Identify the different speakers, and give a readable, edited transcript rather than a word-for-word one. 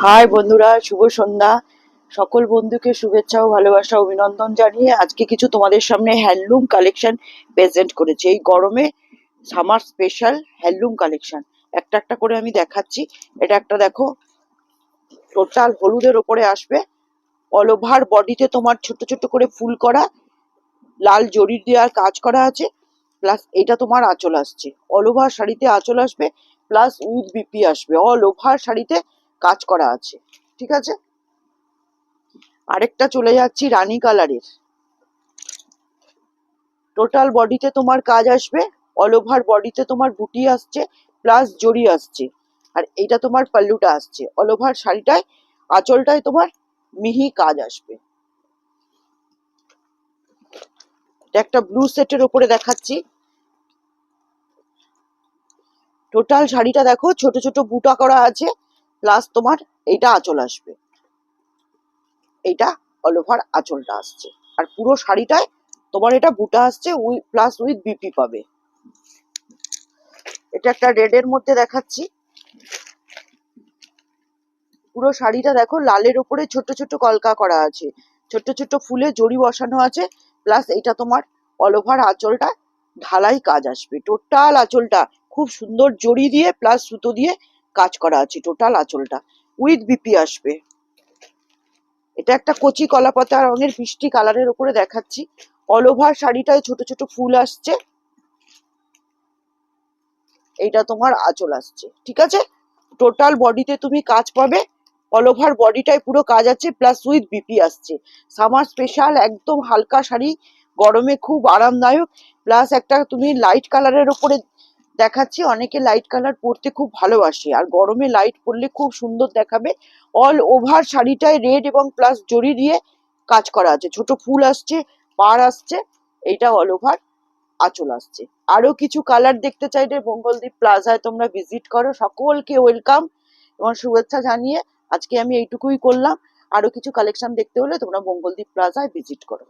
Speaker 1: High বন্ধুরা, শুভ সন্ধ্যা। সকল বন্ধুকে শুভেচ্ছা ও ভালোবাসা অভিনন্দন জানিয়ে আজকে কিছু তোমাদের সামনে হ্যান্ডলুম কালেকশন প্রেজেন্ট করেছি। এই গরমে সামার স্পেশাল হ্যান্ডলুম কালেকশন একটা একটা করে আমি দেখাচ্ছি। এটা একটা দেখো, টোটাল হলুদের ওপরে আসবে। অল ওভার বডিতে তোমার ছোট ছোট করে ফুল করা, লাল জরি দেওয়ার কাজ করা আছে। প্লাস এটা তোমার আঁচল আসছে, অল ওভার শাড়িতে আঁচল আসবে, প্লাস উইথ বিপি আসবে। অল ওভার শাড়িতে কাজ করা আছে, ঠিক আছে। আরেকটা চলে যাচ্ছি রানী কালারের, টোটাল বডিতে তোমার কাজ আসবে। অল ওভার বডিতে তোমার বুটি আসছে, প্লাস জরি আসছে। আর এইটা তোমার পাল্লুটা আসছে। অল ওভার শাড়িটায় আঁচলটায় তোমার মিহি কাজ আসবে। এটা একটা ব্লু সেটের ওপরে দেখাচ্ছি। টোটাল শাড়িটা দেখো, ছোট ছোট বুটা করা আছে, প্লাস তোমার এইটা আঁচল আসবে। এইটা অল ওভার আঁচলটা আসছে। আর পুরো শাড়িটায় তোমার এটা বুটা আসছে, প্লাস উইথ বিপি পাবে। এটা একটা রেড এর মধ্যে দেখাচ্ছি। পুরো শাড়িটা দেখো, লালের উপরে ছোট ছোট কলকা করা আছে, ছোট ছোট ফুলে জড়ি বসানো আছে। প্লাস এটা তোমার অল ওভার আঁচলটা ঢালাই কাজ আসবে। টোটাল আঁচলটা খুব সুন্দর জড়ি দিয়ে প্লাস সুতো দিয়ে কাজ করা আছে। টোটাল আঁচলটা উইথ বিপি আসবে। এটা একটা কচি কলাপাতা রঙের মিষ্টি কালারের উপরে দেখাচ্ছি। অল ওভার শাড়িটায় ছোট ছোট ফুল আসছে। এইটা তোমার আঁচল আসছে, ঠিক আছে। টোটাল বডিতে তুমি কাজ পাবে। অল ওভার বডিটায় পুরো কাজ আছে, প্লাস উইথ বিপি আসছে। সামার স্পেশাল একদম হালকা শাড়ি, গরমে খুব আরামদায়ক। প্লাস একটা তুমি লাইট কালারের উপরে দেখাচ্ছি। অনেকে লাইট কালার পরতে খুব ভালোবাসে, আর গরমে লাইট পরলে খুব সুন্দর দেখাবে। অল ওভার শাড়িটায় রেড এবং প্লাস জরি দিয়ে কাজ করা আছে, ছোট ফুল আসছে, পাড় আসছে। এইটা অল ওভার আঁচল আসছে। আরো কিছু কালার দেখতে চাইলে মঙ্গলদ্বীপ প্লাজায় তোমরা ভিজিট করো। সকলকে ওয়েলকাম এবং শুভেচ্ছা জানিয়ে আজকে আমি এইটুকুই করলাম। আরো কিছু কালেকশন দেখতে হলে তোমরা মঙ্গলদ্বীপ প্লাজায় ভিজিট করো।